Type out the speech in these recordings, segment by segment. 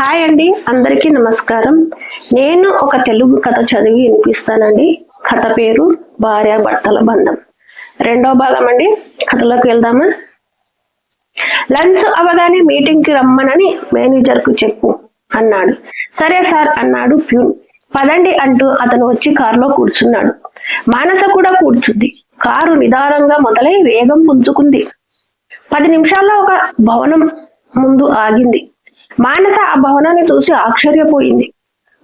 Hi అండి, అందరికీ నమస్కారం. నేను ఒక తెలుగు కథ చదివి వినిపిస్తానండి. కథ పేరు భార్యాభర్తల బంధం. రెండో భాగం అండి. కథలోకి వెళ్దామా? లంచ్ అవగానే మీటింగ్ కి రమ్మనని మేనేజర్ కు చెప్పు అన్నాడు. సరే సార్ అన్నాడు ప్యూన్. పదండి అంటూ అతను వచ్చి కారులో కూర్చున్నాడు. మానస కూడా కూర్చుంది. కారు నిదానంగా మొదలై వేగం పుంజుకుంది. 10 నిమిషాల్లో ఒక భవనం ముందు ఆగింది. మానస ఆ భవనాన్ని చూసి ఆశ్చర్యపోయింది.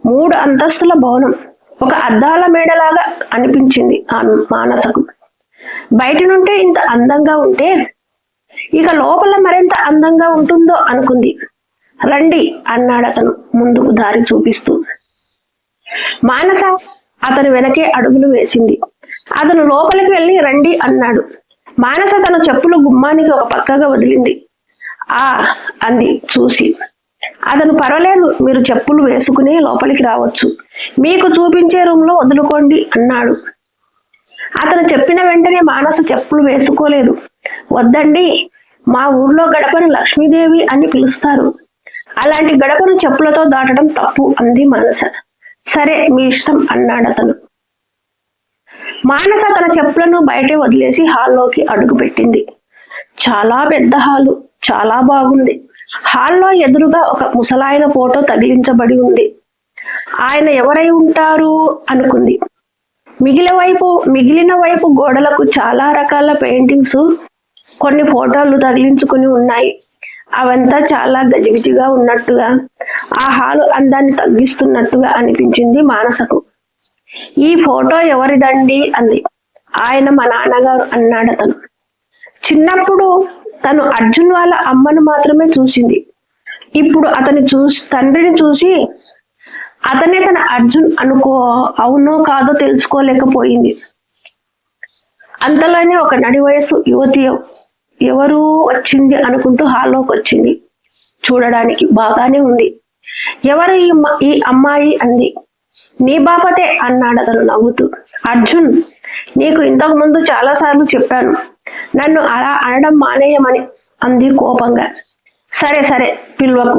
3 అంతస్తుల భవనం. ఒక అద్దాల మేడలాగా అనిపించింది ఆ మానసకు. బయట నుంటే ఇంత అందంగా ఉంటే ఇక లోపల మరింత అందంగా ఉంటుందో అనుకుంది. రండి అన్నాడు అతను ముందుకు దారి చూపిస్తూ. మానస అతను వెనకే అడుగులు వేసింది. అతను లోపలికి వెళ్ళి రండి అన్నాడు. మానస తన చెప్పులు గుమ్మానికి ఒక పక్కగా వదిలింది. అంది చూసి. అతను పర్వాలేదు, మీరు చెప్పులు వేసుకుని లోపలికి రావచ్చు, మీకు చూపించే రూమ్ లో వదులుకోండి అన్నాడు. అతను చెప్పిన వెంటనే మానస చెప్పులు వేసుకోలేదు. వద్దండి, మా ఊర్లో గడపను లక్ష్మీదేవి అని పిలుస్తారు, అలాంటి గడపను చెప్పులతో దాటడం తప్పు అంది మానస. సరే మీ ఇష్టం అన్నాడు అతను. మానస తన చెప్పులను బయటే వదిలేసి హాల్లోకి అడుగు పెట్టింది. చాలా పెద్ద హాలు, చాలా బాగుంది. హాల్లో ఎదురుగా ఒక ముసలాయన ఫోటో తగిలించబడి ఉంది. ఆయన ఎవరై ఉంటారు అనుకుంది. మిగిలిన వైపు గోడలకు చాలా రకాల పెయింటింగ్స్, కొన్ని ఫోటోలు తగిలించుకుని ఉన్నాయి. అవంతా చాలా గజిబిజిగా ఉన్నట్టుగా, ఆ హాలు అందాన్ని తగ్గిస్తున్నట్టుగా అనిపించింది మానసకు. ఈ ఫోటో ఎవరిదండి అంది. ఆయన మా నాన్నగారు అన్నాడు అతను. చిన్నప్పుడు తను అర్జున్ వాళ్ళ అమ్మను మాత్రమే చూసింది. ఇప్పుడు తండ్రిని చూసి అతనే తన అర్జున్ అవునో కాదో తెలుసుకోలేకపోయింది. అంతలోనే ఒక నడి వయసు యువతి ఎవరు వచ్చింది అనుకుంటూ హాల్లోకి వచ్చింది. చూడడానికి బాగానే ఉంది. ఎవరు ఈ అమ్మాయి అంది. నీ బాపతే అన్నాడు అతను నవ్వుతూ. అర్జున్, నీకు ఇంతకు ముందు చాలా సార్లు చెప్పాను, నన్ను అలా అనడం మానేయమని అంది కోపంగా. సరే సరే పిల్వకు,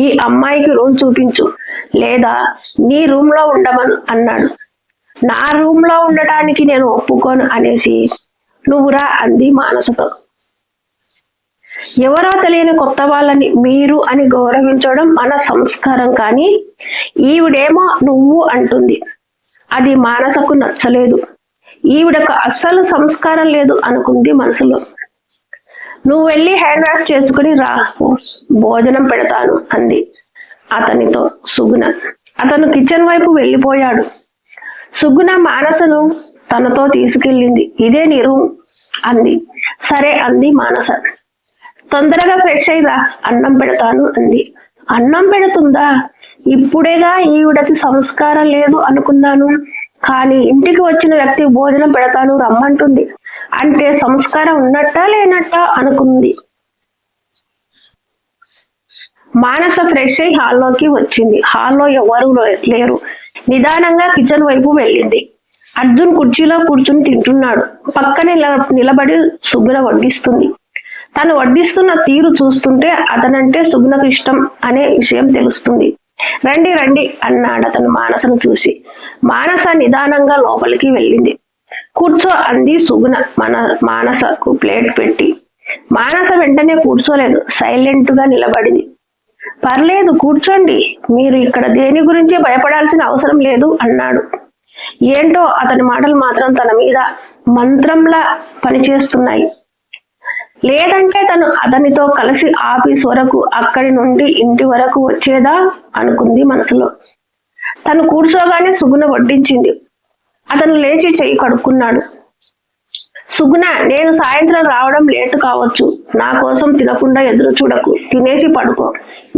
ఈ అమ్మాయికి రూమ్ చూపించు, లేదా నీ రూమ్ లో ఉండమను అన్నాడు. నా రూమ్ లో ఉండటానికి నేను ఒప్పుకోను అనేసి నువ్వురా అంది మానసతో. ఎవరో తెలియని కొత్త వాళ్ళని మీరు అని గౌరవించడం మన సంస్కారం, కానీ ఈవిడేమో నువ్వు అంటుంది. అది మానసకు నచ్చలేదు. ఈవిడకు అస్సలు సంస్కారం లేదు అనుకుంది మనసులో. నువ్వు వెళ్ళి హ్యాండ్ వాష్ చేసుకుని రా, భోజనం పెడతాను అంది అతనితో సుగుణ. అతను కిచెన్ వైపు వెళ్ళిపోయాడు. సుగుణ మానసను తనతో తీసుకెళ్ళింది. ఇదే నీ రూమ్ అంది. సరే అంది మానస. తొందరగా ఫ్రెష్ అయ్యిరా, అన్నం పెడతాను అంది. అన్నం పెడుతుందా? ఇప్పుడేగా ఈవిడకి సంస్కారం లేదు అనుకున్నాను, కానీ ఇంటికి వచ్చిన వ్యక్తి భోజనం పెడతాను రమ్మంటుంది అంటే సంస్కారం ఉన్నట్టా లేనట్టా అనుకుంది. మానస ఫ్రెష్ అయి హాల్లోకి వచ్చింది. హాల్లో ఎవరు లేరు. నిదానంగా కిచెన్ వైపు వెళ్ళింది. అర్జున్ కుర్చీలో కూర్చుని తింటున్నాడు. పక్కనే నిలబడి సుగుణ వడ్డిస్తుంది. తను వడ్డిస్తున్న తీరు చూస్తుంటే అతనంటే సుగుణకు ఇష్టం అనే విషయం తెలుస్తుంది. రండి రండి అన్నాడు అతను మానసను చూసి. మానస నిదానంగా లోపలికి వెళ్ళింది. కూర్చో అంది సుగుణ మానసకు ప్లేట్ పెట్టి. మానస వెంటనే కూర్చోలేదు, సైలెంట్ గా నిలబడింది. పర్లేదు కూర్చోండి, మీరు ఇక్కడ దేని గురించి భయపడాల్సిన అవసరం లేదు అన్నాడు. ఏంటో అతని మాటలు మాత్రం తన మీద మంత్రంలా పనిచేస్తున్నాయి. లేదంటే తను అతనితో కలిసి ఆఫీస్ వరకు, అక్కడి నుండి ఇంటి వరకు వచ్చేదా అనుకుంది మనసులో. తను కూర్చోగానే సుగుణ వడ్డించింది. అతను లేచి చెయ్యి కడుక్కున్నాడు. సుగుణ, నేను సాయంత్రం రావడం లేటు కావచ్చు, నా కోసం తినకుండా ఎదురు చూడకు, తినేసి పడుకో,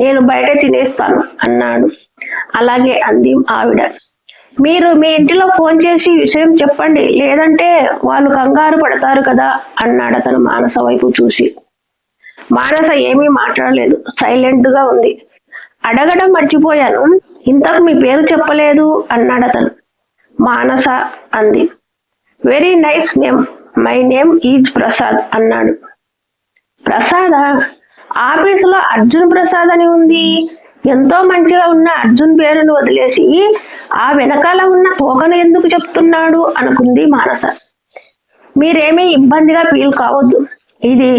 నేను బయటే తినేస్తాను అన్నాడు. అలాగే అంది ఆవిడ. మీరు మీ ఇంటిలో ఫోన్ చేసి విషయం చెప్పండి, లేదంటే వాళ్ళు కంగారు పడతారు కదా అన్నాడు అతను మానస వైపు చూసి. మానస ఏమీ మాట్లాడలేదు, సైలెంట్ గా ఉంది. అడగడం మర్చిపోయాను, ఇంతకు మీ పేరు చెప్పలేదు అన్నాడు అతను. మానస అంది. Very nice name, my name is Prasad అన్నాడు. ప్రసాదా? ఆఫీసులో అర్జున్ ప్రసాద్ అని ఉంది, ఎంతో మంచిగా ఉన్న అర్జున్ పేరును వదిలేసి ఆ వెనకాల ఉన్న తోకను ఎందుకు చెప్తున్నాడు అనుకుంది మానస. మీరేమీ ఇబ్బందిగా ఫీల్ కావద్దు, ఇది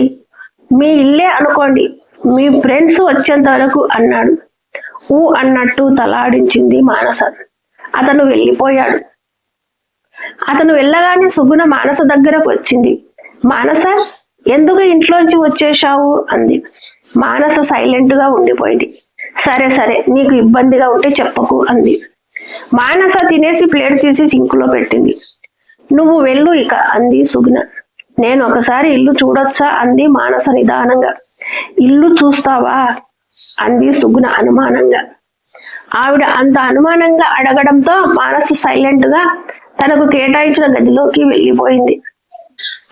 మీ ఇల్లే అనుకోండి, మీ ఫ్రెండ్స్ వచ్చేంత వరకు అన్నాడు. ఊ అన్నట్టు తలాడించింది మానస. అతను వెళ్ళిపోయాడు. అతను వెళ్ళగానే సుగుణ మానస దగ్గరకు వచ్చింది. మానస, ఎందుకు ఇంట్లోంచి వచ్చేశావు అంది. మానస సైలెంట్ గా ఉండిపోయింది. సరే సరే, నీకు ఇబ్బందిగా ఉంటే చెప్పకు అంది. మానస తినేసి ప్లేట్ తీసి సింకులో పెట్టింది. నువ్వు వెళ్ళు ఇక అంది సుగుణ. నేను ఒకసారి ఇల్లు చూడొచ్చా అంది మానస నిదానంగా. ఇల్లు చూస్తావా అంది సుగుణ అనుమానంగా. ఆవిడ అంత అనుమానంగా అడగడంతో మానస సైలెంట్ గా తనకు కేటాయించిన గదిలోకి వెళ్ళిపోయింది.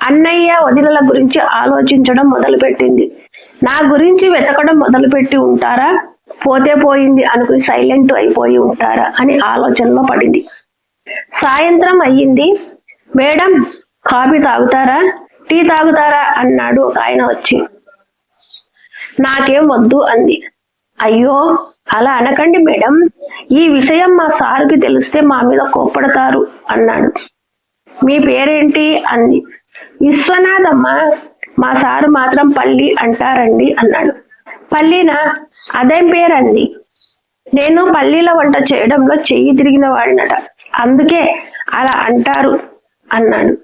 అన్నయ్య వదినల గురించి ఆలోచించడం మొదలుపెట్టింది. నా గురించి వెతకడం మొదలుపెట్టి ఉంటారా, పోతే పోయింది అనుకుని సైలెంట్ అయిపోయి ఉంటారా అని ఆలోచనలో పడింది. సాయంత్రం అయ్యింది. మేడం, కాఫీ తాగుతారా, టీ తాగుతారా అన్నాడు ఒక ఆయన వచ్చి. నాకేం వద్దు అంది. అయ్యో అలా అనకండి మేడం, ఈ విషయం మా సారుకి తెలిస్తే మా మీద కోప్పడతారు అన్నాడు. మీ పేరేంటి అంది. విశ్వనాథమ్మ, మా సారు మాత్రం పల్లి అంటారండి అన్నాడు. పల్లినా, అదేం పేరంది. నేను పల్లీల వంట చేయడంలో చెయ్యి తిరిగిన వాడినట, అందుకే అలా అంటారు అన్నాడు.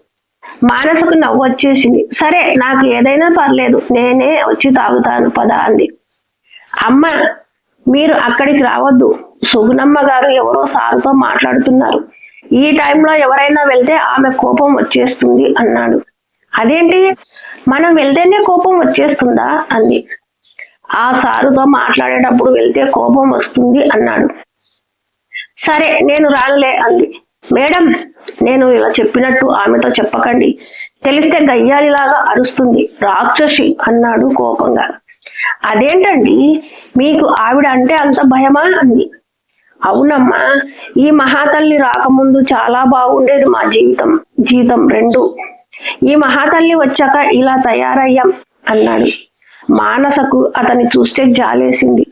మానసకు నవ్వు వచ్చేసింది. సరే, నాకు ఏదైనా పర్లేదు, నేనే వచ్చి తాగుతాను పద అంది. అమ్మ, మీరు అక్కడికి రావద్దు, సుగుణమ్మ గారు ఎవరో సారుతో మాట్లాడుతున్నారు, ఈ టైంలో ఎవరైనా వెళ్తే ఆమె కోపం వచ్చేస్తుంది అన్నాడు. అదేంటి, మనం వెళ్తేనే కోపం వచ్చేస్తుందా అంది. ఆ సారుతో మాట్లాడేటప్పుడు వెళ్తే కోపం వస్తుంది అన్నాడు. సరే, నేను రానులే అంది. మేడం, నేను ఇలా చెప్పినట్టు ఆమెతో చెప్పకండి, తెలిస్తే గయ్యాలిలాగా అరుస్తుంది, రాక్షసి అన్నాడు కోపంగా. అదేంటండి, మీకు ఆవిడ అంటే అంత భయమా అంది. అవునమ్మా, ఈ మహాతల్లి రాకముందు చాలా బాగుండేది మా జీవితం రెండు. ఈ మహాతల్లి వచ్చాక ఇలా తయారయ్యాం అన్నాడు. మానసకు అతన్ని చూస్తే జాలేసింది.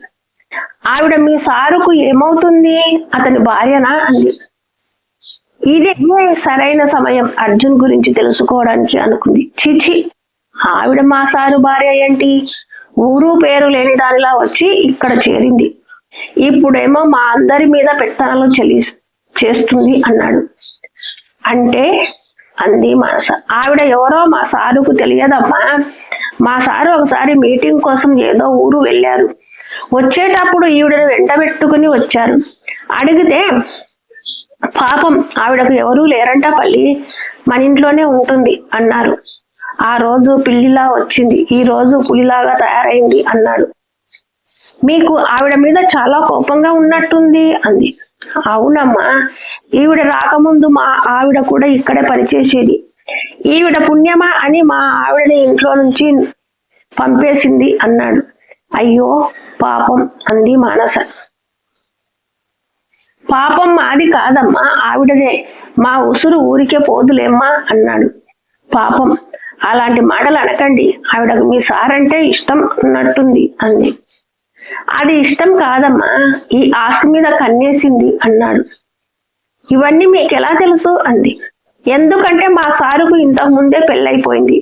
ఆవిడ మీ సారుకు ఏమవుతుంది, అతని భార్యనా అంది. ఇదే సరైన సమయం అర్జున్ గురించి తెలుసుకోవడానికి అనుకుంది. చిచి, ఆవిడ మా సారు భార్య ఏంటి, ఊరు పేరు లేని దానిలా వచ్చి ఇక్కడ చేరింది, ఇప్పుడేమో మా అందరి మీద పెత్తనాలు చేస్తుంది అన్నాడు. అంటే అంది మనస. ఆవిడ ఎవరో మా సారుకు తెలియదమ్మా, మా సారు ఒకసారి మీటింగ్ కోసం ఏదో ఊరు వెళ్ళారు, వచ్చేటప్పుడు ఈవిడను వెంటబెట్టుకుని వచ్చారు. అడిగితే పాపం ఆవిడకు ఎవరూ లేరంట పల్లి, మన ఇంట్లోనే ఉంటుంది అన్నారు. ఆ రోజు పిల్లిలా వచ్చింది, ఈ రోజు పులిలాగా తయారైంది అన్నాడు. మీకు ఆవిడ మీద చాలా కోపంగా ఉన్నట్టుంది అంది. అవునమ్మా, ఈవిడ రాకముందు మా ఆవిడ కూడా ఇక్కడే పనిచేసేది, ఈవిడ పుణ్యమా అని మా ఆవిడని ఇంట్లో నుంచి పంపేసింది అన్నాడు. అయ్యో పాపం అంది మానస. పాపం మాది కాదమ్మా, ఆవిడదే, మా ఉసురు ఊరికే పోదులేమ్మా అన్నాడు. పాపం, అలాంటి మాటలు అనకండి, ఆవిడకు మీ సారంటే ఇష్టం ఉన్నట్టుంది అంది. అది ఇష్టం కాదమ్మా, ఈ ఆస్తి మీద కన్నేసింది అన్నాడు. ఇవన్నీ మీకెలా తెలుసు అంది. ఎందుకంటే మా సారుకు ఇంతకు ముందే పెళ్ళైపోయింది,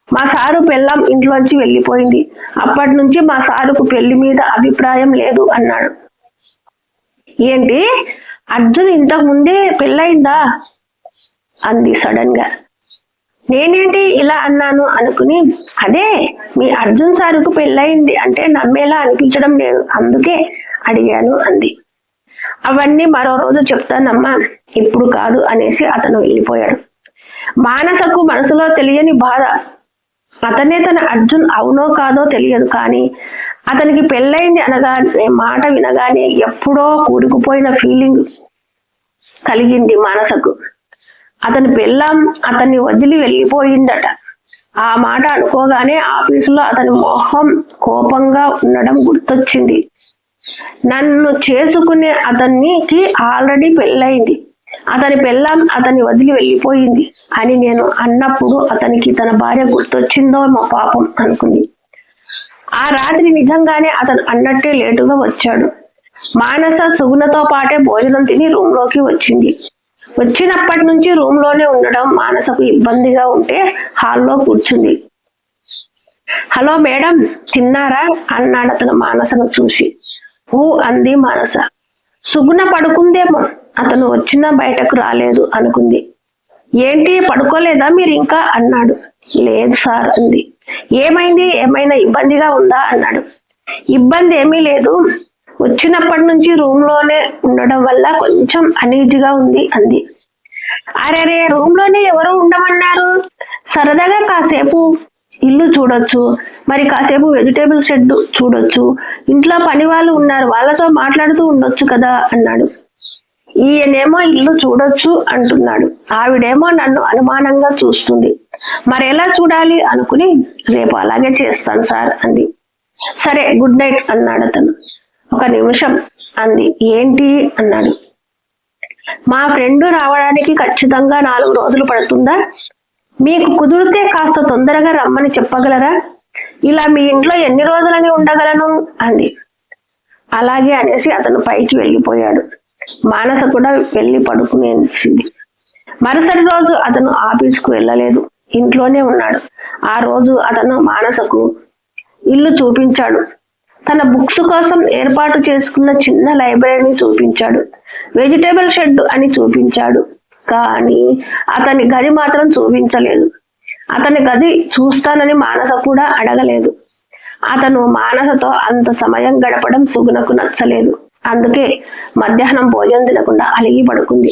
మా సారు పెళ్ళాం ఇంట్లోంచి వెళ్ళిపోయింది, అప్పటి నుంచి మా సారుకు పెళ్లి మీద అభిప్రాయం లేదు అన్నాడు. ఏంటి, అర్జున్ ఇంతకు ముందే పెళ్ళయిందా అంది సడన్ గా. నేనేంటి ఇలా అన్నాను అనుకుని, అదే మీ అర్జున్ సారుకు పెళ్ళయింది అంటే నమ్మేలా అనిపించడం లేదు, అందుకే అడిగాను అంది. అవన్నీ మరో రోజు చెప్తానమ్మా, ఇప్పుడు కాదు అనేసి అతను వెళ్ళిపోయాడు. మానసకు మనసులో తెలియని బాధ. అతనే తన అర్జున్ అవునో కాదో తెలియదు, కానీ అతనికి పెళ్ళైంది అనగానే మాట వినగానే ఎప్పుడో కూరుకుపోయిన ఫీలింగ్ కలిగింది మానసకు. అతని పెళ్ళాం అతన్ని వదిలి వెళ్ళిపోయిందట. ఆ మాట అనుకోగానే ఆఫీసులో అతని మొహం కోపంగా ఉండడం గుర్తొచ్చింది. నన్ను చేసుకునే అతనికి ఆల్రెడీ పెళ్ళయింది, అతని పెళ్ళాం అతన్ని వదిలి వెళ్ళిపోయింది అని నేను అన్నప్పుడు అతనికి తన భార్య గుర్తొచ్చిందో మా పాపం అనుకుంది. ఆ రాత్రి నిజంగానే అతను అన్నట్టే లేటుగా వచ్చాడు. మానస సుగుణతో పాటే భోజనం తిని రూమ్ లోకి వచ్చింది. వచ్చినప్పటి నుంచి రూమ్ లోనే ఉండడం మానసకు ఇబ్బందిగా ఉంటే హాల్లో కూర్చుంది. హలో మేడం, తిన్నారా అన్నాడు అతను మానసను చూసి. ఊ అంది మానస. సుగుణ పడుకుందేమో, అతను వచ్చినా బయటకు రాలేదు అనుకుంది. ఏంటి పడుకోలేదా మీరు ఇంకా అన్నాడు. లేదు సార్ అంది. ఏమైంది, ఏమైనా ఇబ్బందిగా ఉందా అన్నాడు. ఇబ్బంది ఏమీ లేదు, వచ్చినప్పటి నుంచి రూమ్ లోనే ఉండడం వల్ల కొంచెం అనీజీగా ఉంది అంది. అరే రూమ్ లోనే ఎవరు ఉండమన్నారు, సరదాగా కాసేపు ఇల్లు చూడొచ్చు, మరి కాసేపు వెజిటేబుల్ షెడ్ చూడొచ్చు, ఇంట్లో పని వాళ్ళు ఉన్నారు వాళ్ళతో మాట్లాడుతూ ఉండొచ్చు కదా అన్నాడు. ఈయనేమో ఇల్లు చూడొచ్చు అంటున్నాడు, ఆవిడేమో నన్ను అనుమానంగా చూస్తుంది, మరెలా చూడాలి అనుకుని రేపు అలాగే చేస్తాను సార్ అంది. సరే గుడ్ నైట్ అన్నాడు అతను. ఒక నిమిషం అంది. ఏంటి అన్నాడు. మా ఫ్రెండ్ రావడానికి ఖచ్చితంగా 4 రోజులు పడుతుందా? మీకు కుదిరితే కాస్త తొందరగా రమ్మని చెప్పగలరా? ఇలా మీ ఇంట్లో ఎన్ని రోజులని ఉండగలను అంది. అలాగే అనేసి అతను పైకి వెళ్ళిపోయాడు. మానస కూడా వెళ్ళి పడుకునేసింది. మరుసటి రోజు అతను ఆఫీసుకు వెళ్ళలేదు, ఇంట్లోనే ఉన్నాడు. ఆ రోజు అతను మానసకు ఇల్లు చూపించాడు. తన బుక్స్ కోసం ఏర్పాటు చేసుకున్న చిన్న లైబ్రరీని చూపించాడు. వెజిటేబుల్ షెడ్ అని చూపించాడు, కానీ అతని గది మాత్రం చూపించలేదు. అతని గది చూస్తానని మానస కూడా అడగలేదు. అతను మానసతో అంత సమయం గడపడం సుగుణకు నచ్చలేదు. అందుకే మధ్యాహ్నం భోజనం తినకుండా అలిగి పడుకుంది.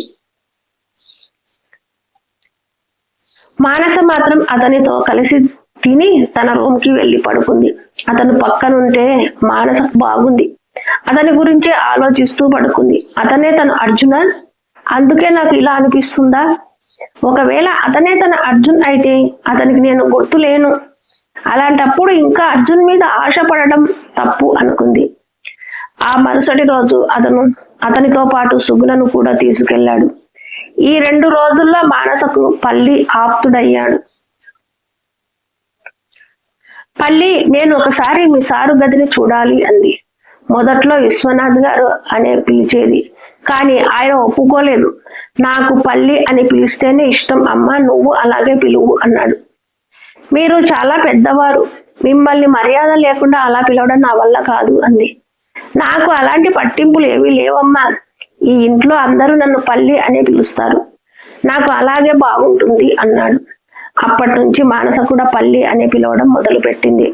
మానస మాత్రం అతనితో కలిసి తిని తన రూమ్ కి వెళ్ళి పడుకుంది. అతను పక్కనుంటే మానసకు బాగుంది. అతని గురించి ఆలోచిస్తూ పడుకుంది. అతనే తన అర్జున, అందుకే నాకు ఇలా అనిపిస్తుందా? ఒకవేళ అతనే తన అర్జున్ అయితే అతనికి నేను గుర్తులేను. అలాంటప్పుడు ఇంకా అర్జున్ మీద ఆశపడడం తప్పు అనుకుంది. ఆ మరుసటి రోజు అతనితో పాటు సుగుణను కూడా తీసుకెళ్లాడు. ఈ 2 రోజుల్లో మానసకు పల్లి ఆప్తుడయ్యాడు. పల్లి, నేను ఒకసారి మీ సారు గదిని చూడాలి అంది. మొదట్లో విశ్వనాథ్ గారు అనే పిలిచేది, కానీ ఆయన ఒప్పుకోలేదు. నాకు పల్లి అని పిలిస్తేనే ఇష్టం అమ్మా, నువ్వు అలాగే పిలువు అన్నాడు. మీరు చాలా పెద్దవారు, మిమ్మల్ని మర్యాద లేకుండా అలా పిలవడం నా వల్ల కాదు అంది. నాకు అలాంటి పట్టింపులు ఏవీ లేవమ్మా, ఈ ఇంట్లో అందరూ నన్ను పల్లి అనే పిలుస్తారు, నాకు అలాగే బాగుంటుంది అన్నాడు. అప్పటి నుంచి మానస కూడా పల్లి అనే పిలవడం మొదలు పెట్టింది.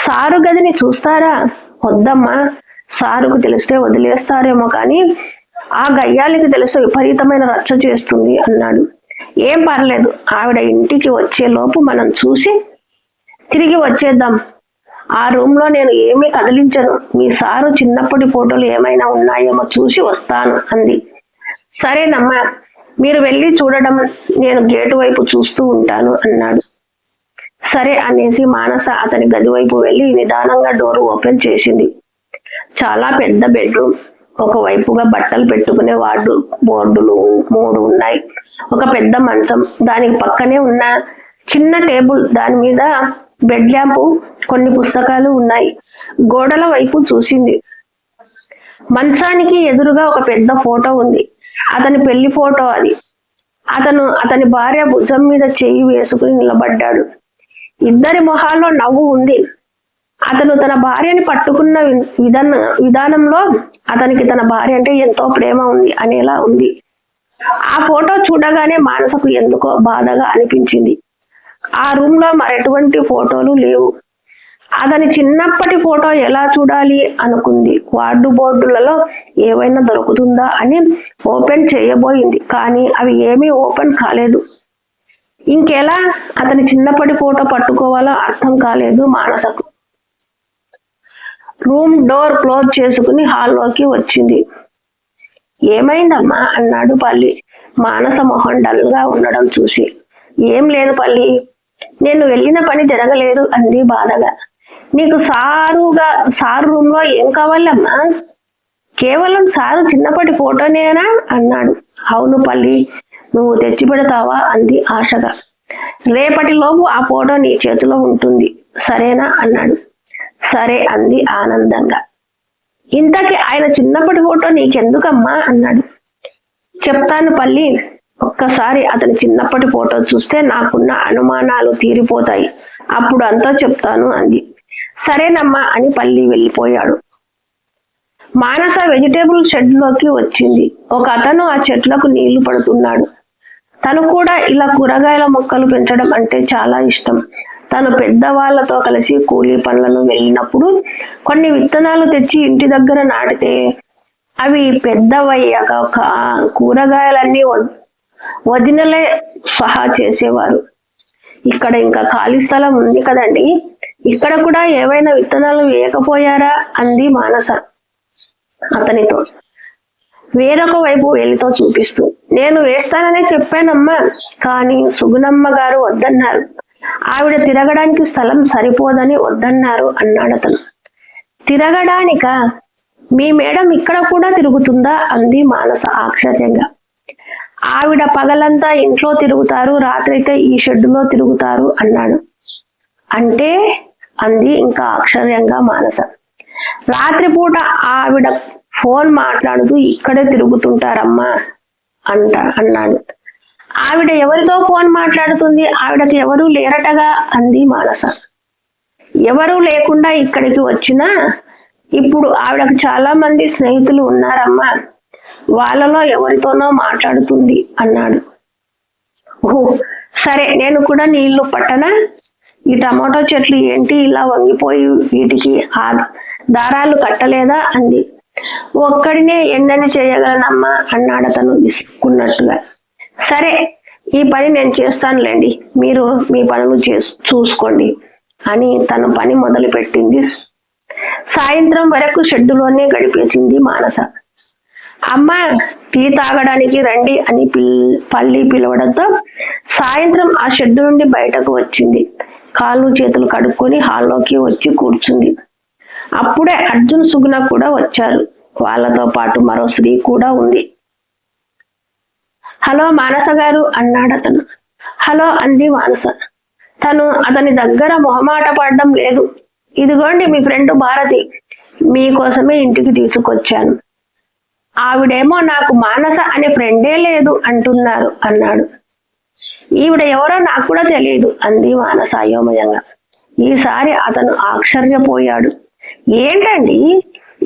సారు గదిని చూస్తారా? వద్దమ్మా, సారుకు తెలిస్తే వదిలేస్తారేమో, కానీ ఆ గయ్యాలికి తెలిస్తే విపరీతమైన రచ్చ చేస్తుంది అన్నాడు. ఏం పర్లేదు, ఆవిడ ఇంటికి వచ్చే లోపు మనం చూసి తిరిగి వచ్చేద్దాం. ఆ రూమ్ లో నేను ఏమీ కదిలించను, మీ సారు చిన్నప్పటి ఫోటోలు ఏమైనా ఉన్నాయేమో చూసి వస్తాను అంది. సరేనమ్మా, మీరు వెళ్ళి చూడడం, నేను గేటు వైపు చూస్తూ ఉంటాను అన్నాడు. సరే అనేసి మానస అతని గది వైపు వెళ్ళి నిదానంగా డోర్ ఓపెన్ చేసింది. చాలా పెద్ద బెడ్రూమ్. ఒకవైపుగా బట్టలు పెట్టుకునే బోర్డులు 3 ఉన్నాయి. ఒక పెద్ద మంచం, దానికి పక్కనే ఉన్న చిన్న టేబుల్, దాని మీద బెడ్ ల్యాంపు, కొన్ని పుస్తకాలు ఉన్నాయి. గోడల వైపు చూసింది. మంచానికి ఎదురుగా ఒక పెద్ద ఫోటో ఉంది. అతని పెళ్లి ఫోటో అది. అతని భార్య భుజం మీద చేయి వేసుకుని నిలబడ్డాడు. ఇద్దరి మొహాల్లో నవ్వు ఉంది. అతను తన భార్యని పట్టుకున్న విధానంలో అతనికి తన భార్య అంటే ఎంతో ప్రేమ ఉంది అనేలా ఉంది. ఆ ఫోటో చూడగానే మానసకు ఎందుకో బాధగా అనిపించింది. ఆ రూమ్ లో మరెటువంటి ఫోటోలు లేవు. అతని చిన్నప్పటి ఫోటో ఎలా చూడాలి అనుకుంది. వార్డు బోర్డులలో ఏవైనా దొరుకుతుందా అని ఓపెన్ చేయబోయింది, కానీ అవి ఏమీ ఓపెన్ కాలేదు. ఇంకెలా అతని చిన్నప్పటి ఫోటో పట్టుకోవాలో అర్థం కాలేదు మానసకు. రూమ్ డోర్ క్లోజ్ చేసుకుని హాల్లోకి వచ్చింది. ఏమైందమ్మా అన్నాడు పల్లి, మానస మొహం డల్ గా ఉండడం చూసి. ఏం లేదు పల్లి, నేను వెళ్ళిన పని జరగలేదు అంది బాధగా. నీకు సారు రూమ్ లో ఏం కావాలమ్మా? కేవలం సారు చిన్నప్పటి ఫోటోనేనా అన్నాడు. అవును పల్లి, నువ్వు తెచ్చి పెడతావా అంది ఆశగా. రేపటిలోపు ఆ ఫోటో నీ చేతిలో ఉంటుంది, సరేనా అన్నాడు. సరే అంది ఆనందంగా. ఇంతకీ ఆయన చిన్నప్పటి ఫోటో నీకెందుకమ్మా అన్నాడు. చెప్తాను పల్లి, ఒక్కసారి అతని చిన్నప్పటి ఫోటో చూస్తే నాకున్న అనుమానాలు తీరిపోతాయి, అప్పుడు అంతా చెప్తాను అంది. సరేనమ్మా అని పల్లి వెళ్ళిపోయాడు. మానస వెజిటేబుల్ షెడ్ లోకి వచ్చింది. ఒక అతను ఆ చెట్లకు నీళ్లు పడుతున్నాడు. తను కూడా ఇలా కూరగాయల మొక్కలు పెంచడం అంటే చాలా ఇష్టం. తను పెద్దవాళ్లతో కలిసి కూలీ పనులను వెళ్ళినప్పుడు కొన్ని విత్తనాలు తెచ్చి ఇంటి దగ్గర నాటితే అవి పెద్దవయ్యాక కూరగాయలన్నీ వదినలే సహా చేసేవారు. ఇక్కడ ఇంకా ఖాళీ స్థలం ఉంది కదండి, ఇక్కడ కూడా ఏవైనా విత్తనాలు వేయకపోయారా అంది మానస అతనితో వేరొక వైపు వేలితో చూపిస్తూ. నేను వేస్తాననే చెప్పానమ్మా, కానీ సుగుణమ్మ గారు వద్దన్నారు. ఆవిడ తిరగడానికి స్థలం సరిపోదని వద్దన్నారు అన్నాడు అతను. తిరగడానిక? మీ మేడం ఇక్కడ కూడా తిరుగుతుందా అంది మానస ఆశ్చర్యంగా. ఆవిడ పగలంతా ఇంట్లో తిరుగుతారు, రాత్రైతే ఈ షెడ్డులో తిరుగుతారు అన్నాడు. అంటే అంది ఇంకా ఆశ్చర్యంగా మానస. రాత్రిపూట ఆవిడ ఫోన్ మాట్లాడుతూ ఇక్కడే తిరుగుతుంటారమ్మా అన్నాడు. ఆవిడ ఎవరితో ఫోన్ మాట్లాడుతుంది? ఆవిడకి ఎవరూ లేరటగా అంది మానస. ఎవరూ లేకుండా ఇక్కడికి వచ్చినా ఇప్పుడు ఆవిడకు చాలా మంది స్నేహితులు ఉన్నారమ్మా, వాళ్ళలో ఎవరితోనో మాట్లాడుతుంది అన్నాడు. ఓహో సరే, నేను కూడా నీళ్లు పట్టనా? ఈ టమాటో చెట్లు ఏంటి ఇలా వంగిపోయి, వీటికి ఆ దారాలు కట్టలేదా అంది. ఒక్కడినే ఎన్నని చేయగలనమ్మా అన్నాడు అతను విసుక్కున్నట్టుగా. సరే, ఈ పని నేను చేస్తానులేండి, మీరు మీ పనులు చూసుకోండి అని తన పని మొదలు పెట్టింది. సాయంత్రం వరకు షెడ్డులోనే గడిపేసింది మానస. అమ్మ టీ తాగడానికి రండి అని పల్లి పిలవడంతో సాయంత్రం ఆ షెడ్డు నుండి బయటకు వచ్చింది. కాళ్ళు చేతులు కడుక్కొని హాల్లోకి వచ్చి కూర్చుంది. అప్పుడే అర్జున్ సుగుణ కూడా వచ్చారు. వాళ్ళతో పాటు మరో స్త్రీ కూడా ఉంది. హలో మానస గారు అన్నాడు అతను. హలో అంది మానస. తను అతని దగ్గర మొహమాట పడడం లేదు. ఇదిగోండి మీ ఫ్రెండ్ భారతి, మీకోసమే ఇంటికి తీసుకొచ్చాను. ఆవిడేమో నాకు మానస అనే ఫ్రెండే లేదు అంటున్నారు అన్నాడు. ఈవిడ ఎవరో నాకు కూడా తెలియదు అంది మానస అయోమయంగా. ఈసారి అతను ఆశ్చర్యపోయాడు. ఏంటండి,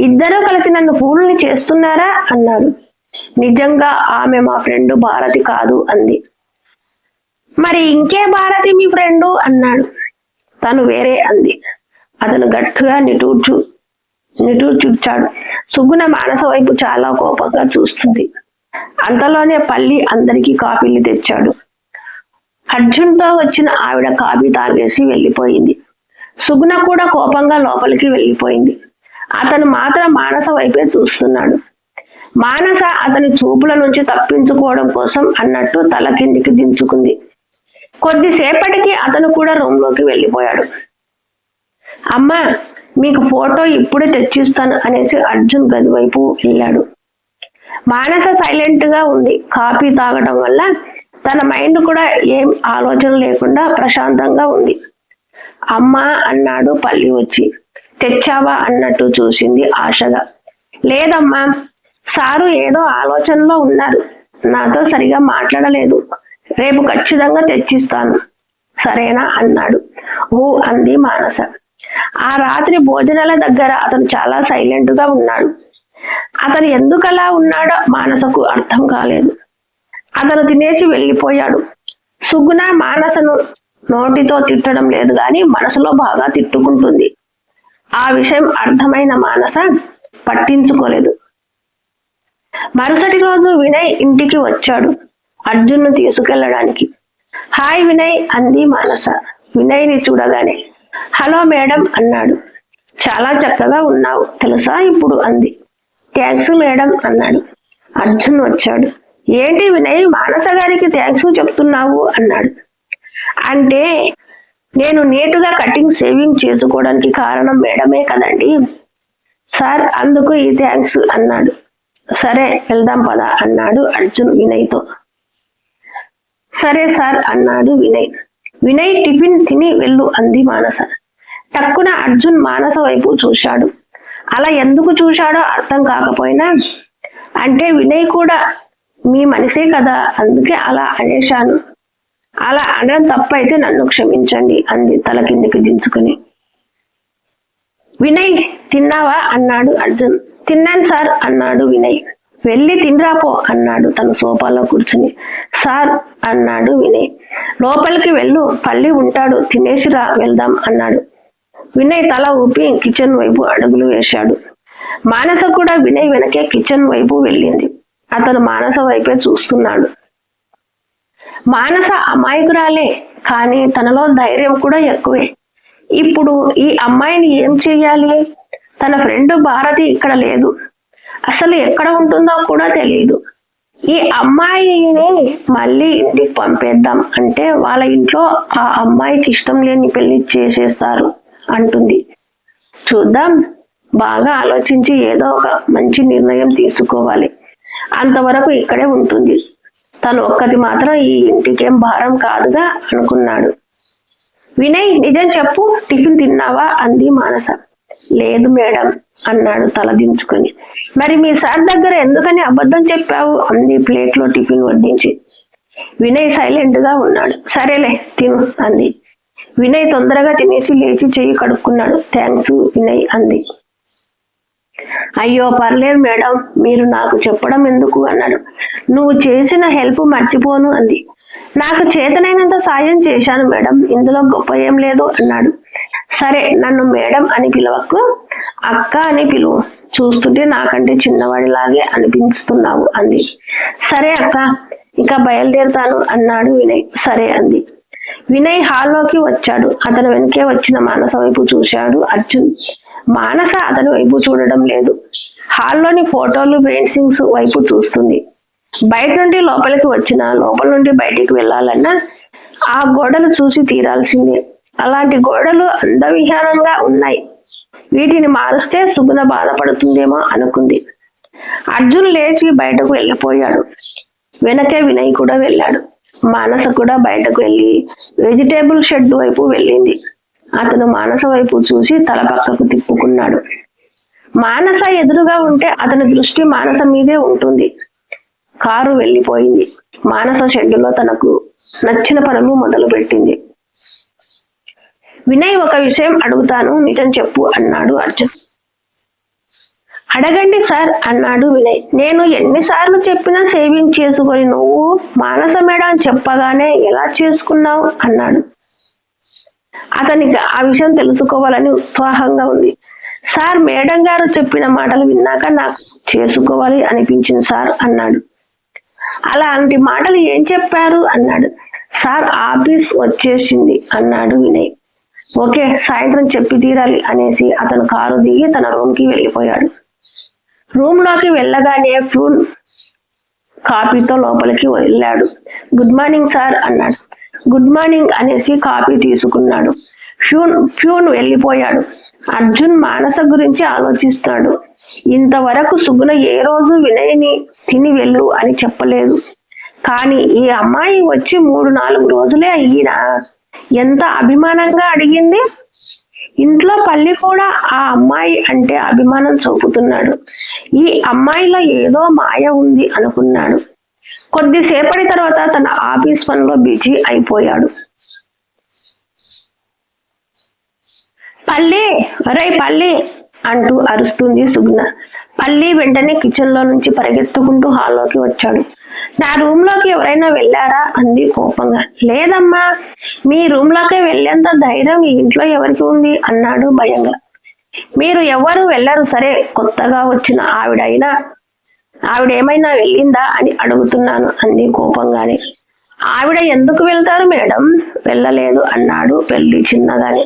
ఇద్దరూ కలిసి నన్ను పూలని చేస్తున్నారా అన్నాడు. నిజంగా ఆమె మా ఫ్రెండ్ భారతి కాదు అంది. మరి ఇంకే భారతి మీ ఫ్రెండు అన్నాడు. తను వేరే అంది. అతను గట్టిగా నిట్టూర్చాడు. సుగుణ మానస వైపు చాలా కోపంగా చూస్తుంది. అంతలోనే పల్లి అందరికీ కాఫీలు తెచ్చాడు. అర్జున్తో వచ్చిన ఆవిడ కాఫీ తాగేసి వెళ్ళిపోయింది. సుగుణ కూడా కోపంగా లోపలికి వెళ్ళిపోయింది. అతను మాత్రం మానస వైపే చూస్తున్నాడు. మానస అతని చూపుల నుంచి తప్పించుకోవడం కోసం అన్నట్టు తల కిందికి దించుకుంది. కొద్దిసేపటికి అతను కూడా రూమ్ లోకి వెళ్ళిపోయాడు. అమ్మా మీకు ఫోటో ఇప్పుడే తెచ్చిస్తాను అనేసి అర్జున్ గది వైపు వెళ్ళాడు. మానస సైలెంట్ గా ఉంది. కాఫీ తాగడం వల్ల తన మైండ్ కూడా ఏం ఆలోచన లేకుండా ప్రశాంతంగా ఉంది. అమ్మా అన్నాడు పల్లి వచ్చి. తెచ్చావా అన్నట్టు చూసింది ఆశగా. లేదమ్మా, సారు ఏదో ఆలోచనలో ఉన్నారు, నాతో సరిగా మాట్లాడలేదు, రేపు ఖచ్చితంగా తెచ్చిస్తాను సరేనా అన్నాడు. ఓ అంది మానస. ఆ రాత్రి భోజనాల దగ్గర అతను చాలా సైలెంట్ గా ఉన్నాడు. అతను ఎందుకలా ఉన్నాడో మానసకు అర్థం కాలేదు. అతను తినేసి వెళ్ళిపోయాడు. సుగుణ మానసను నోటితో తిట్టడం లేదు గాని మనసులో బాగా తిట్టుకుంటుంది. ఆ విషయం అర్థమైన మానస పట్టించుకోలేదు. మరుసటి రోజు వినయ్ ఇంటికి వచ్చాడు అర్జున్ను తీసుకెళ్లడానికి. హాయ్ వినయ్ అంది మానస వినయ్ని చూడగానే. హలో మేడం అన్నాడు. చాలా చక్కగా ఉన్నావు తెలుసా ఇప్పుడు అంది. థ్యాంక్స్ మేడం అన్నాడు. అర్జున్ వచ్చాడు. ఏంటి వినయ్ మానస గారికి థ్యాంక్స్ చెప్తున్నావు అన్నాడు. అంటే నేను నీటుగా కటింగ్ సేవింగ్ చేసుకోవడానికి కారణం మేడమే కదండి సార్, అందుకు ఈ థ్యాంక్స్ అన్నాడు. సరే వెళ్దాం పదా అన్నాడు అర్జున్ వినయ్తో. సరే సార్ అన్నాడు వినయ్. వినయ్ టిఫిన్ తిని వెళ్ళు అంది మానస. టక్కున అర్జున్ మానస వైపు చూశాడు. అలా ఎందుకు చూశాడో అర్థం కాకపోయినా, అంటే వినయ్ కూడా మీ మనిషే కదా, అందుకే అలా అనేశాను. అలా అనడం తప్పైతే నన్ను క్షమించండి అంది తల కిందికి దించుకుని. వినయ్ తిన్నావా అన్నాడు అర్జున్. తిన్నాను సార్ అన్నాడు వినయ్. వెళ్ళి తినరాపో అన్నాడు తను సోఫాలో కూర్చుని. సార్ అన్నాడు వినయ్. లోపలికి వెళ్ళు, పల్లి ఉంటాడు, తినేసిరా వెళ్దాం అన్నాడు. వినయ్ తల ఊపి కిచెన్ వైపు అడుగులు వేశాడు. మానస కూడా వినయ్ వెనకే కిచెన్ వైపు వెళ్ళింది. అతను మానస వైపే చూస్తున్నాడు. మానస అమాయకురాలే, కానీ తనలో ధైర్యం కూడా ఎక్కువే. ఇప్పుడు ఈ అమ్మాయిని ఏం చెయ్యాలి? తన ఫ్రెండ్ భారతి ఇక్కడ లేదు, అసలు ఎక్కడ ఉంటుందో కూడా తెలియదు. ఈ అమ్మాయిని మళ్ళీ ఇంటికి పంపేద్దాం అంటే వాళ్ళ ఇంట్లో ఆ అమ్మాయికి ఇష్టం లేని పెళ్లి చేసేస్తారు అంటుంది. చూద్దాం, బాగా ఆలోచించి ఏదో ఒక మంచి నిర్ణయం తీసుకోవాలి. అంతవరకు ఇక్కడే ఉంటుంది. తను ఒక్కటి మాత్రం ఈ ఇంటికేం భారం కాదుగా అనుకున్నాడు. వినయ్ నిజం చెప్పు, టిఫిన్ తిన్నావా అంది మానస. లేదు మేడం అన్నాడు తల దించుకొని. మరి మీ సార్ దగ్గర ఎందుకని అబద్ధం చెప్పావు అంది ప్లేట్లో టిఫిన్ వడ్డించి. వినయ్ సైలెంట్ గా ఉన్నాడు. సరేలే తిను అంది. వినయ్ తొందరగా తినేసి లేచి చెయ్యి కడుక్కున్నాడు. థ్యాంక్స్ వినయ్ అంది. అయ్యో పర్లేదు మేడం, మీరు నాకు చెప్పడం ఎందుకు అన్నాడు. నువ్వు చేసిన హెల్ప్ మర్చిపోను అంది. నాకు చేతనైనంత సాయం చేశాను మేడం, ఇందులో గొప్ప ఏం లేదు అన్నాడు. సరే నన్ను మేడం అని పిలవకు, అక్క అని పిలువు, చూస్తుంటే నాకంటే చిన్నవాడిలాగే అనిపిస్తున్నావు అంది. సరే అక్క, ఇక బయలుదేరుతాను అన్నాడు వినయ్. సరే అంది. వినయ్ హాల్లోకి వచ్చాడు. అతను వెనకే వచ్చిన మానస వైపు చూశాడు అర్జున్. మానస అతని వైపు చూడడం లేదు. హాల్లోని ఫోటోలు పెయింటింగ్స్ వైపు చూస్తుంది. బయట నుండి లోపలికి వచ్చినా, లోపల నుండి బయటికి వెళ్ళాలన్నా ఆ గోడలు చూసి తీరాల్సిందే. అలాంటి గోడలు అందవిహీనంగా ఉన్నాయి. వీటిని మారుస్తే సుగుణ బాధపడుతుందేమో అనుకుంది. అర్జున్ లేచి బయటకు వెళ్ళిపోయాడు. వెనకే వినయ్ కూడా వెళ్ళాడు. మానస కూడా బయటకు వెళ్ళి వెజిటేబుల్ షెడ్ వైపు వెళ్ళింది. అతను మానస వైపు చూసి తల పక్కకు తిప్పుకున్నాడు. మానస ఎదురుగా ఉంటే అతని దృష్టి మానస మీదే ఉంటుంది. కారు వెళ్ళిపోయింది. మానస షెడ్డులో తనకు నచ్చిన పనులు మొదలు పెట్టింది. వినయ్ ఒక విషయం అడుగుతాను, నిజం చెప్పు అన్నాడు అర్జున్. అడగండి సార్ అన్నాడు వినయ్. నేను ఎన్నిసార్లు చెప్పినా సేవింగ్ చేసుకొని నువ్వు మానస మేడం చెప్పగానే ఎలా చేసుకున్నావు అన్నాడు. అతనికి ఆ విషయం తెలుసుకోవాలని ఉత్సాహంగా ఉంది. సార్ మేడం గారు చెప్పిన మాటలు విన్నాక నాకు చేసుకోవాలి అనిపించింది సార్ అన్నాడు. అలాంటి మాటలు ఏం చెప్పారు అన్నాడు. సార్ ఆఫీస్ వచ్చేసింది అన్నాడు వినయ్. ఓకే, సాయంత్రం చెప్పి తీరాలి అనేసి అతను కారు దిగి తన రూమ్ కి వెళ్ళిపోయాడు. రూమ్ లోకి వెళ్ళగానే ఫ్యూన్ కాఫీతో లోపలికి వెళ్ళాడు. గుడ్ మార్నింగ్ సార్ అన్నాడు. గుడ్ మార్నింగ్ అనేసి కాఫీ తీసుకున్నాడు. ఫ్యూన్ వెళ్ళిపోయాడు. అర్జున్ మానస గురించి ఆలోచిస్తాడు. ఇంతవరకు సుగుణ ఏ రోజు వినయ్ని తిని వెళ్ళు అని చెప్పలేదు. కానీ ఈ అమ్మాయి వచ్చి 3-4 రోజులే అయ్యినా ఎంత అభిమానంగా అడిగింది. ఇంట్లో పల్లి కూడా ఆ అమ్మాయి అంటే అభిమానం చూపుతున్నాడు. ఈ అమ్మాయిలో ఏదో మాయ ఉంది అనుకున్నాడు. కొద్దిసేపటి తర్వాత తన ఆఫీస్ పనిలో బిజీ అయిపోయాడు. పల్లి, ఒరే పల్లి అంటూ అరుస్తుంది సుగుణ. పల్లి వెంటనే కిచెన్ లో నుంచి పరిగెత్తుకుంటూ హాల్లోకి వచ్చాడు. నా రూమ్ లోకి ఎవరైనా వెళ్ళారా అంది కోపంగా. లేదమ్మా, మీ రూమ్ లోకి వెళ్ళేంత ధైర్యం ఈ ఇంట్లో ఎవరికి ఉంది అన్నాడు భయంగా. మీరు ఎవరు వెళ్ళరు, సరే కొత్తగా వచ్చిన ఆవిడేమైనా వెళ్ళిందా అని అడుగుతున్నాను అంది కోపంగానే. ఆవిడ ఎందుకు వెళ్తారు మేడం, వెళ్ళలేదు అన్నాడు పెళ్లి చిన్నగానే.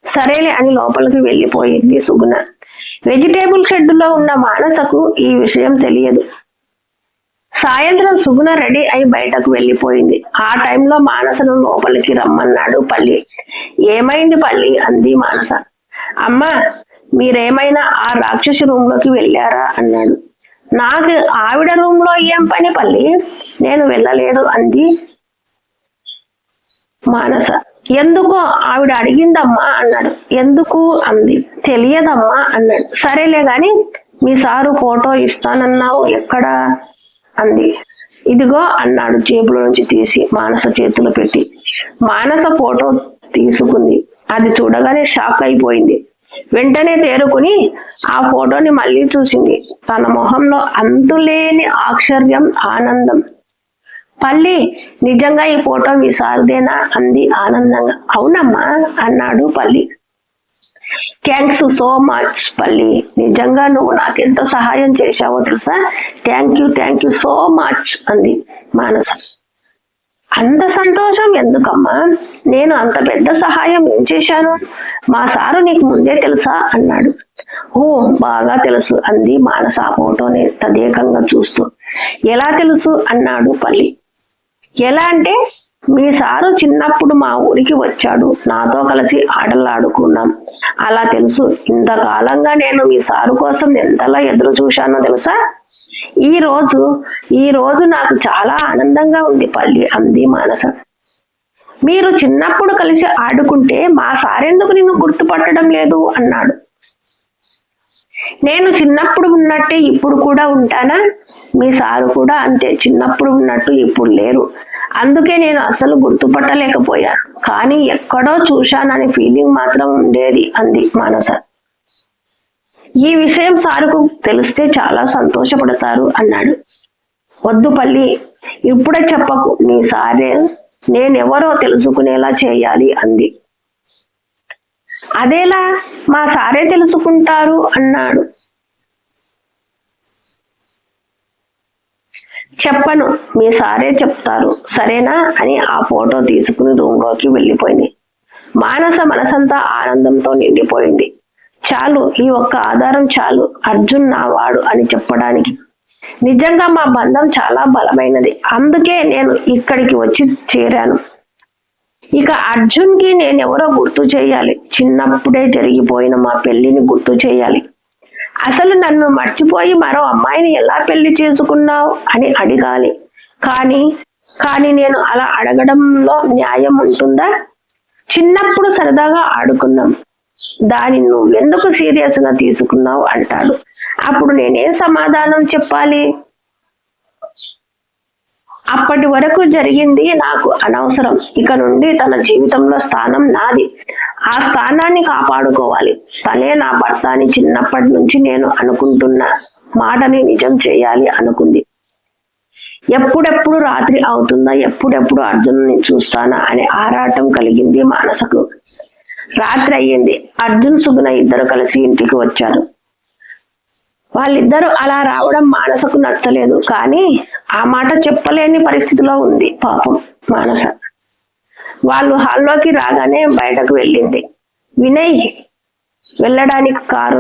సరేలే అని లోపలికి వెళ్ళిపోయింది సుగుణ. వెజిటేబుల్ షెడ్డులో ఉన్న మానసకు ఈ విషయం తెలియదు. సాయంత్రం సుగుణ రెడీ అయి బయటకు వెళ్ళిపోయింది. ఆ టైంలో మానసను లోపలికి రమ్మన్నాడు పల్లి. ఏమైంది పల్లి అంది మానస. అమ్మా, మీరేమైనా ఆ రాక్షసి రూమ్ లోకి వెళ్ళారా అన్నాడు. నాకు ఆవిడ రూమ్ లో ఏం పని పల్లి, నేను వెళ్ళలేదు అంది మానస. ఎందుకు ఆవిడ అడిగిందమ్మా అన్నాడు. ఎందుకు అంది. తెలియదమ్మా అన్నాడు. సరేలే గాని మీ సారు ఫోటో ఇస్తానన్నావు, ఎక్కడా అంది. ఇదిగో అన్నాడు జేబులో నుంచి తీసి మానస చేతిలో పెట్టి. మానస ఫోటో తీసుకుంది. అది చూడగానే షాక్ అయిపోయింది. వెంటనే తేరుకుని ఆ ఫోటోని మళ్ళీ చూసింది. తన మొహంలో అంతులేని ఆశ్చర్యం, ఆనందం. పల్లి, నిజంగా ఈ ఫోటో మీ సార్దేనా అంది ఆనందంగా. అవునమ్మా అన్నాడు పల్లి. థ్యాంక్స్ సో మచ్ పల్లి, నిజంగా నువ్వు నాకెంత సహాయం చేశావో తెలుసా. థ్యాంక్ యూ సో మచ్ అంది మానస. అంత సంతోషం ఎందుకమ్మా, నేను అంత పెద్ద సహాయం ఏం చేశాను? మా సారు నీకు ముందే తెలుసా అన్నాడు. ఓ, బాగా తెలుసు అంది మానస ఆ ఫోటోని తదేకంగా చూస్తూ. ఎలా తెలుసు అన్నాడు పల్లి. ఎలా అంటే, మీ సారు చిన్నప్పుడు మా ఊరికి వచ్చాడు, నాతో కలిసి ఆటలు ఆడుకున్నాం, అలా తెలుసు. ఇంతకాలంగా నేను మీ సారు కోసం ఎంతలా ఎదురు చూశానో తెలుసా. ఈ రోజు నాకు చాలా ఆనందంగా ఉంది పల్లి అంది మానస. మీరు చిన్నప్పుడు కలిసి ఆడుకుంటే మా సారెందుకు నిన్ను గుర్తుపట్టడం లేదు అన్నాడు. నేను చిన్నప్పుడు ఉన్నట్టే ఇప్పుడు కూడా ఉంటానా? మీ సారు కూడా అంతే, చిన్నప్పుడు ఉన్నట్టు ఇప్పుడు లేరు. అందుకే నేను అసలు గుర్తుపట్టలేకపోయాను. కానీ ఎక్కడో చూశానని ఫీలింగ్ మాత్రం ఉండేది అంది మానస. ఈ విషయం సారుకు తెలిస్తే చాలా సంతోషపడతారు అన్నాడు. వద్దు పల్లి, ఇప్పుడే చెప్పకు. మీ సారే నేనెవరో తెలుసుకునేలా చేయాలి అంది. అదేలా మా సారే తెలుసుకుంటారు అన్నాడు. చెప్పను, మీ సారే చెప్తారు, సరేనా అని ఆ ఫోటో తీసుకుని రూమ్లోకి వెళ్ళిపోయింది. మానస మనసంతా ఆనందంతో నిండిపోయింది. చాలు, ఈ ఒక్క ఆధారం చాలు అర్జున్ నా వాడు అని చెప్పడానికి. నిజంగా మా బంధం చాలా బలమైనది, అందుకే నేను ఇక్కడికి వచ్చి చేరాను. ఇక అర్జున్ కి నేనెవరో గుర్తు చేయాలి. చిన్నప్పుడే జరిగిపోయిన మా పెళ్లిని గుర్తు చేయాలి. అసలు నన్ను మర్చిపోయి మరో అమ్మాయిని ఎలా పెళ్లి చేసుకున్నావు అని అడగాలి. కానీ నేను అలా అడగడంలో న్యాయం ఉంటుందా? చిన్నప్పుడు సరదాగా ఆడుకున్నాం, దాన్ని నువ్వెందుకు సీరియస్ గా తీసుకున్నావు అంటాడు. అప్పుడు నేనేం సమాధానం చెప్పాలి? అప్పటి వరకు జరిగింది నాకు అనవసరం. ఇక నుండి తన జీవితంలో స్థానం నాది. ఆ స్థానాన్ని కాపాడుకోవాలి. తనే నా భర్త అని చిన్నప్పటి నుంచి నేను అనుకుంటున్న మాటని నిజం చేయాలి అనుకుంది. ఎప్పుడెప్పుడు రాత్రి అవుతుందా, ఎప్పుడెప్పుడు అర్జున్ని చూస్తానా అనే ఆరాటం కలిగింది మానసకు. రాత్రి అయ్యింది. అర్జున్, సుగుణ ఇద్దరు కలిసి ఇంటికి వచ్చారు. వాళ్ళిద్దరూ అలా రావడం మానసకు నచ్చలేదు. కానీ ఆ మాట చెప్పలేని పరిస్థితిలో ఉంది పాపం మానస. వాళ్ళు హాల్లోకి రాగానే బయటకు వెళ్ళింది. వినయ్ వెళ్ళడానికి కారు